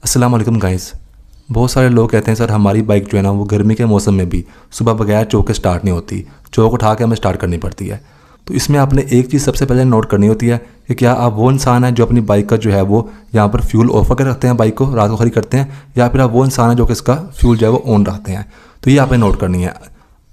अस्सलाम वालेकुम गाइस। बहुत सारे लोग कहते हैं सर हमारी बाइक जो है ना वो गर्मी के मौसम में भी सुबह बगैर चौक के स्टार्ट नहीं होती, चौक उठा के हमें स्टार्ट करनी पड़ती है। तो इसमें आपने एक चीज़ सबसे पहले नोट करनी होती है कि क्या आप वो इंसान हैं जो अपनी बाइक का जो है वो यहाँ पर फ्यूल ऑफ करके रखते हैं, बाइक को रात को खड़ी करते हैं, या फिर आप वो इंसान हैं जो कि इसका फ्यूल जो है वो ऑन रखते हैं। तो ये आपने नोट करनी है।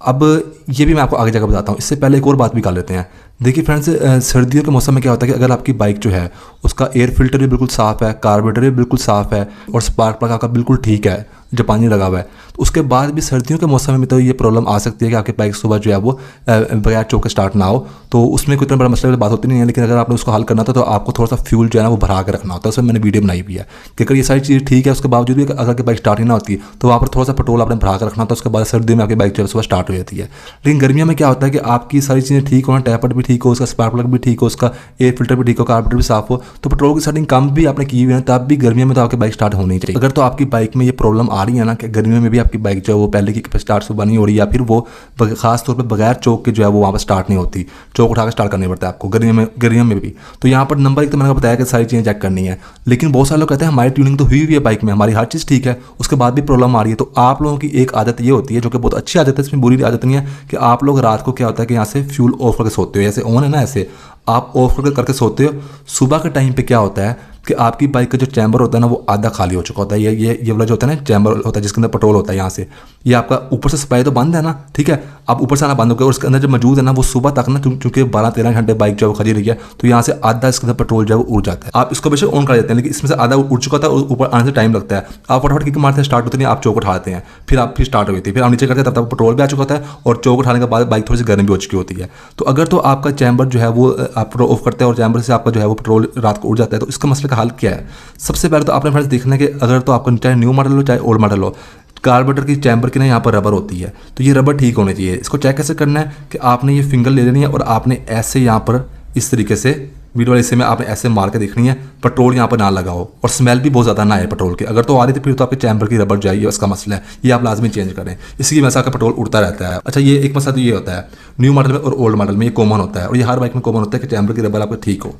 अब ये भी मैं आपको आगे जाकर बताता हूँ। इससे पहले एक और बात भी कर लेते हैं। देखिए फ्रेंड्स, सर्दियों के मौसम में क्या होता है कि अगर आपकी बाइक जो है उसका एयर फिल्टर भी बिल्कुल साफ़ है, कार्बोरेटर भी बिल्कुल साफ़ है और स्पार्क प्लग आपका बिल्कुल ठीक है, जापानी लगा हुआ है, तो उसके बाद भी सर्दियों के मौसम में तो ये प्रॉब्लम आ सकती है कि आपकी बाइक सुबह जो है वो बगैर चौक के स्टार्ट ना हो। तो उसमें कोई इतना बड़ा मसला बात होती नहीं है, लेकिन अगर आपने उसको हल करना था तो आपको थोड़ा सा फ्यूल जो है ना वो भरा के रखना होता है। उसमें मैंने वीडियो बनाई हुई है कि अगर ये सारी चीज़ ठीक है उसके बावजूद भी अगर आपकी बाइक स्टार्ट ही ना होती तो वहाँ पर थोड़ा सा पेट्रोल आपने भरा कर रखना होता है। उसके बाद सर्दियों में आपकी बाइक जो है सुबह स्टार्ट हो जाती है। लेकिन गर्मियों में क्या होता है कि आपकी सारी चीज़ें ठीक हो, टैपर भी ठीक हो, उसका स्पार्क प्लग भी ठीक हो, उसका एयर फिल्टर भी ठीक हो, कार्बोरेटर भी साफ हो, तो पेट्रोल की सेटिंग कम भी आपने की हुई है तब भी गर्मियों में तो आपकी बाइक स्टार्ट होनी चाहिए। अगर तो आपकी बाइक में ये प्रॉब्लम आ रही है ना कि गर्मियों में भी आपकी बाइक जो है वो पहले की स्टार्ट सुबह नहीं हो रही, या फिर वो खास तौर पर बगैर चौक के जो है वो वहाँ पर स्टार्ट नहीं होती, चौक उठा कर स्टार्ट करनी पड़ता है आपको गर्मियों में भी, तो यहाँ पर नंबर एक तो मैंने बताया कि सारी चीज़ें चेक करनी है। लेकिन बहुत सारे लोग कहते हैं हमारी ट्यूनिंग तो हुई है बाइक में, हमारी हर चीज़ ठीक है, उसके बाद भी प्रॉब्लम आ रही है। तो आप लोगों की एक आदत ये होती है जो कि बहुत अच्छी आदत है, इसमें बुरी आदत नहीं है, कि आप लोग रात को क्या होता है कि यहाँ से फ्यूल ऑफ करके सोते हो, जैसे ऑन है ना ऐसे आप ऑफ करके सोते हो। सुबह के टाइम पे क्या होता है कि आपकी बाइक का जो चैम्बर होता है ना वो आधा खाली हो चुका होता है। ये वाला जो होता है ना चैम्बर होता है जिसके अंदर पेट्रोल होता है, यहाँ से ये आपका ऊपर से सप्लाई तो बंद है ना, ठीक है, अब ऊपर से आना बंद हो गया और उसके अंदर जो मौजूद है ना वो सुबह तक ना, क्योंकि 12-13 घंटे बाइक जो है वो खड़ी रही है, तो यहाँ से आधा इसके अंदर पेट्रोल जो है वो उड़ जाता है। आप इसको बेशक ऑन कर देते हैं लेकिन इसमें से आधा उड़ चुका था और ऊपर आने से टाइम लगता है। आप फटाफट किक मारते हैं, स्टार्ट होते नहीं, आप चौक उठाते हैं, फिर स्टार्ट होती है, फिर आप नीचे करते हैं, तब तक पेट्रोल भी आ चुका होता है और चौक उठाने के बाद बाइक थोड़ी सी गर्म भी हो चुकी होती है। तो अगर तो आपका चैम्बर जो है वो आप ऑफ करते हैं और चैम्बर से आपका जो है वो पेट्रोल रात को उड़ जाता है, तो इसका मसले का हल क्या है? सबसे पहले तो आपने फ्रेंड्स देखना है कि अगर तो आपका चाहे न्यू मॉडल हो चाहे ओल्ड मॉडल हो, कार्बोरेटर की चैम्बर की ना यहाँ पर रबर होती है, तो ये रबर ठीक होनी चाहिए। इसको चेक कैसे करना है कि आपने ये फिंगर ले लेनी है और आपने ऐसे यहाँ पर इस तरीके से वीडियो वाले हिस्से में आपने ऐसे मार के देखनी है, पेट्रोल यहाँ पर ना लगाओ और स्मेल भी बहुत ज़्यादा ना आए पेट्रोल की। अगर तो आ रही थी फिर तो आपके चैम्बर की रबर जाइए, उसका मसला है, ये आप लाजमी चेंज करें, इसकी वजह से आपका पेट्रोल उड़ता रहता है। अच्छा, ये एक मसला तो ये होता है न्यू मॉडल में और ओल्ड मॉडल में, ये कॉमन होता है और ये हर बाइक में कॉमन होता है कि चैम्बर की रबर आपको ठीक हो।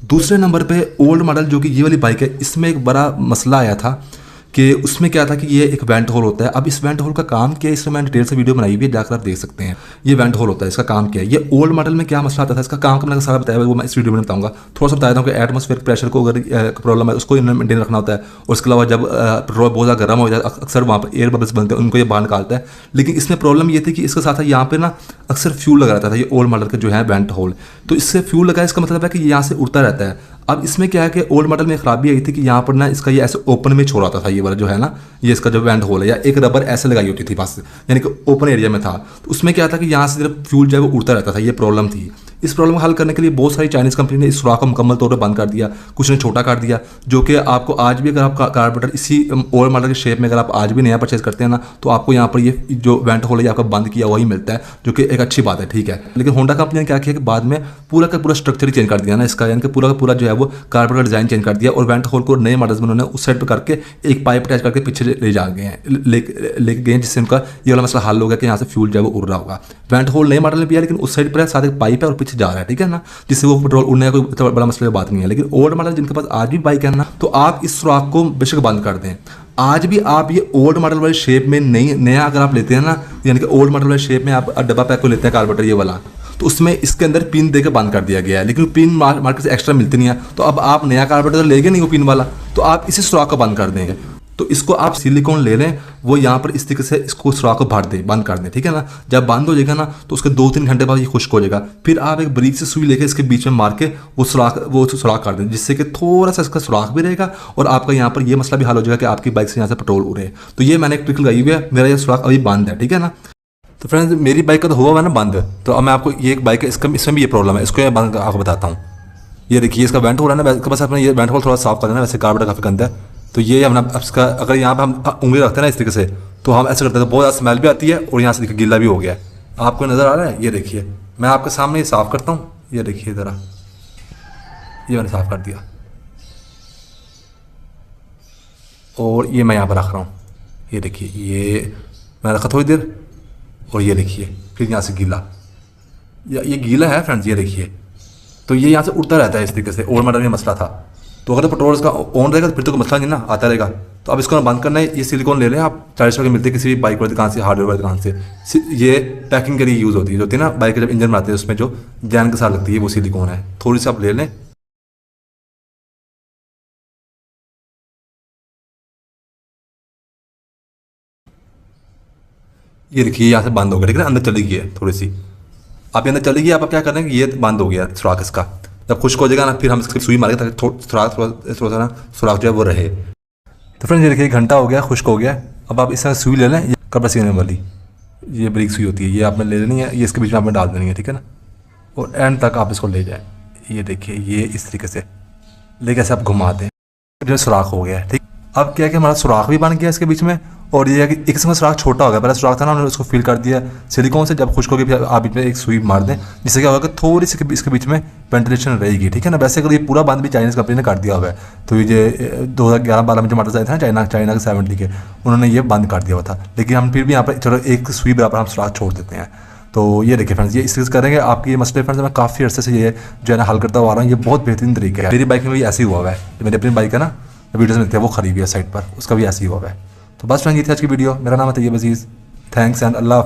दूसरे नंबर पे ओल्ड मॉडल जो कि ये वाली बाइक है, इसमें एक बड़ा मसला आया था कि उसमें क्या था कि ये एक वेंट होल होता है। अब इस वेंट होल का काम क्या है, इसमें मैंने डिटेल से वीडियो बनाई हुई है, जाकर आप देख सकते हैं। ये वेंट होल होता है, इसका काम क्या है। ये ओल्ड मॉडल में क्या मसला आता था, इसका काम का मैंने सारा बताया, वो मैं इस वीडियो में बताऊंगा। थोड़ा सा बताया था कि एटमॉस्फेयर प्रेशर को अगर प्रॉब्लम है उसको मेंटेन रखना होता है, और उसके अलावा जब पेट्रोल बहुत ज़्यादा गर्म हो जाए अक्सर वहाँ पर एयर बबल्स बनते हैं, उनको ये बाहर निकालता है। लेकिन इसमें प्रॉब्लम ये थी कि इसके साथ यहाँ पर ना अक्सर फ्यूल लगा रहता था, ये ओल्ड मॉडल का जो है वेंट होल, तो इससे फ्यूल लगा, इसका मतलब है कि यहाँ से उड़ता रहता है। अब इसमें क्या है कि ओल्ड मॉडल में खराबी आई थी कि यहाँ पर ना इसका ये ऐसे ओपन में छोड़ आता था, ये वाला जो है ना, ये इसका जो वेंट होल है, या एक रबर ऐसे लगाई होती थी बस, यानी कि ओपन एरिया में था। तो उसमें क्या था कि यहाँ से सिर्फ फ्यूल जो है वो उड़ता रहता था, ये प्रॉब्लम थी। इस प्रॉब्लम को हल करने के लिए बहुत सारी चाइनीज़ कंपनी ने इस सुराख को मुकम्मल तौर पर बंद कर दिया, कुछ ने छोटा कर दिया, जो कि आपको आज भी अगर आप कार्बोरेटर इसी ओल्ड मॉडल के शेप में अगर आप आज भी नया परचेज करते हैं ना, तो आपको यहाँ पर ये जो वेंट होल है आपका बंद किया हुआ ही मिलता है, जो कि एक अच्छी बात है, ठीक है। लेकिन होंडा कंपनी ने क्या किया कि बाद में पूरा का पूरा स्ट्रक्चर ही चेंज कर दिया ना इसका, यानी कि पूरा का पूरा जो है वो कार्बोरेटर डिज़ाइन चेंज कर दिया और वेंट होल को नए मॉडल्स में उन्होंने उस साइड पर करके एक पाइप अटैच करके पीछे ले जा गए हैं, लेके गए, जिससे उनका ये वाला मसला हल हो गया कि यहाँ से फ्यूल जो है वो उड़ रहा होगा। वेंट होल नए मॉडल में भी है लेकिन उस साइड पर साथ एक पाइप है और पीछे जा रहा है, ठीक है ना, जिससे वो पेट्रोल उड़ने का कोई बड़ा मसले की बात नहीं है। लेकिन ओल्ड मॉडल जिनके पास आज भी बाइक है ना, तो आप इस सुराख को बेशक बंद कर दें। आज भी आप ये ओल्ड मॉडल वाले शेप में नया अगर आप लेते हैं ना, यानी कि ओल्ड मॉडल वाले शेप में आप डब्बा पैक को लेते हैं कार्बोरेटर ये वाला, तो उसमें इसके अंदर पिन देकर बंद कर दिया गया है, लेकिन पिन मार्केट से एक्स्ट्रा मिलती नहीं है। तो अब आप नया कार्बोरेटर लेंगे नहीं वो पिन वाला, तो आप इसी सुराख को बंद कर देंगे। तो इसको आप सिलिकॉन ले लें, वो यहाँ पर इस तरीके से इसको सुराख को भर दें, बंद कर दें, ठीक है ना। जब बंद हो जाएगा ना तो उसके 2-3 घंटे बाद ये खुश्क हो जाएगा, फिर आप एक बरीक से सुई लेके इसके बीच में मार के वो सुराख कर दें, जिससे कि थोड़ा सा इसका सुराख भी रहेगा और आपका यहाँ पर ये मसला भी हल हो जाएगा कि आपकी बाइक से यहाँ से पेट्रोल उड़े। तो ये मैंने एक ट्रिक लगाई हुई है, मेरा ये सुराख अभी बंद है, ठीक है ना। तो फ्रेंड्स, मेरी बाइक का तो हुआ है ना बंद, तो अब मैं आपको ये एक बाइक है इसमें भी ये प्रॉब्लम है, इसको मैं बंद आपको बताता हूँ। ये देखिए इसका वेंट होल है ना, बस अपने ये वेंट होल थोड़ा साफ कर देना, वैसे कार्बोरेटर काफ़ी गंदा है। तो ये हमने इसका अगर यहाँ पर हम उंगली रखते हैं ना इस तरीके से, तो हम ऐसे करते हैं तो बहुत ज़्यादा स्मेल भी आती है और यहाँ से देखिए गीला भी हो गया है। आपको नज़र आ रहा है, ये देखिए मैं आपके सामने ये साफ़ करता हूँ, ये देखिए ज़रा, ये मैंने साफ़ कर दिया और ये मैं यहाँ पर रख रहा हूँ, ये देखिए ये मैंने रखा थोड़ी देर और ये देखिए फिर यहाँ से गीला, ये गीला है फ्रेंड्स, ये देखिए। तो ये यहाँ से उड़ता रहता है इस तरीके से, ओल्ड मॉडल में मसला था। तो अगर पेट्रोल इसका ऑन रहेगा तो फिर तो कोई मसला नहीं ना, आता रहेगा। तो अब इसको ना बंद करना है। ये सिलिकॉन ले लें आप, 40 रुपये के मिलते हैं किसी भी बाइक वाली दुकान से, हार्डवेयर वाली दुकान से। ये पैकिंग के लिए यूज़ होती है, जो होती है ना बाइक के जब इंजन बनाते हैं उसमें जो जैन के साथ लगती है, वो सिलिकॉन है। थोड़ी सी आप ले लें। ये देखिए यहाँ से बंद हो गया, ठीक है ना, अंदर चली गई है थोड़ी सी। आप ये अंदर चली गई, आप क्या करें कि ये बंद हो गया सुराख इसका। जब खुश्क हो जाएगा ना फिर हम इसकी सुई मारेंगे ताकि थोड़ा सा ना सुराख जो है वो रहे। तो फ्रेंड्स ये देखिए घंटा हो गया, खुश्क हो गया। अब आप इसमें सुई ले लें, ये कपड़ा सीने वाली, ये बरीक सुई होती है, ये आपने ले लेनी है। ये इसके बीच में आपने डाल देनी है, ठीक है ना, और एंड तक आप इसको ले जाएं। ये देखिए ये इस तरीके से लेके ऐसे आप घुमा दें, जो सुराख हो गया है। ठीक, अब क्या है कि हमारा सुराख भी बन गया इसके बीच में। और ये है कि एक किस्म का सुराख छोटा हो गया, पहले सुराख था ना, उन्होंने उसको फिल कर दिया सिलिकॉन से। जब खुश्क होगी फिर आप बीच में एक सुई मार दें, जिससे क्या होगा, थोड़ी सी इसके बीच में वेंटिलेशन रहेगी, ठीक है ना। वैसे अगर ये पूरा बंद भी चाइनीज़ कंपनी ने कर दिया हुआ है, तो ये 2011-12 में जो मॉडल्स आए थे ना चाइना के 70 के, उन्होंने ये बंद कर दिया हुआ था। लेकिन हम फिर भी यहाँ पर चलो एक सुई बराबर हम सुराख छोड़ देते हैं। तो ये देखिए फ्रेंड्स, ये इस चीज़ करेंगे आपकी ये मसले फ्रेंड्स मैं काफ़ी अर्से से ये जो है ना हल करता हुआ आ रहा हूँ। ये बहुत बेहतरीन तरीका है। मेरी बाइक में भी ऐसे ही हुआ है, मेरी अपनी बाइक है ना, वीडियोस में थे वो खरीदी है साइट पर, उसका भी ऐसे ही हुआ है। तो बस फ्रेंड्स ये थी आज की वीडियो। मेरा नाम है तैयब अजीज़। थैंक्स एंड अल्लाह हाफिज़।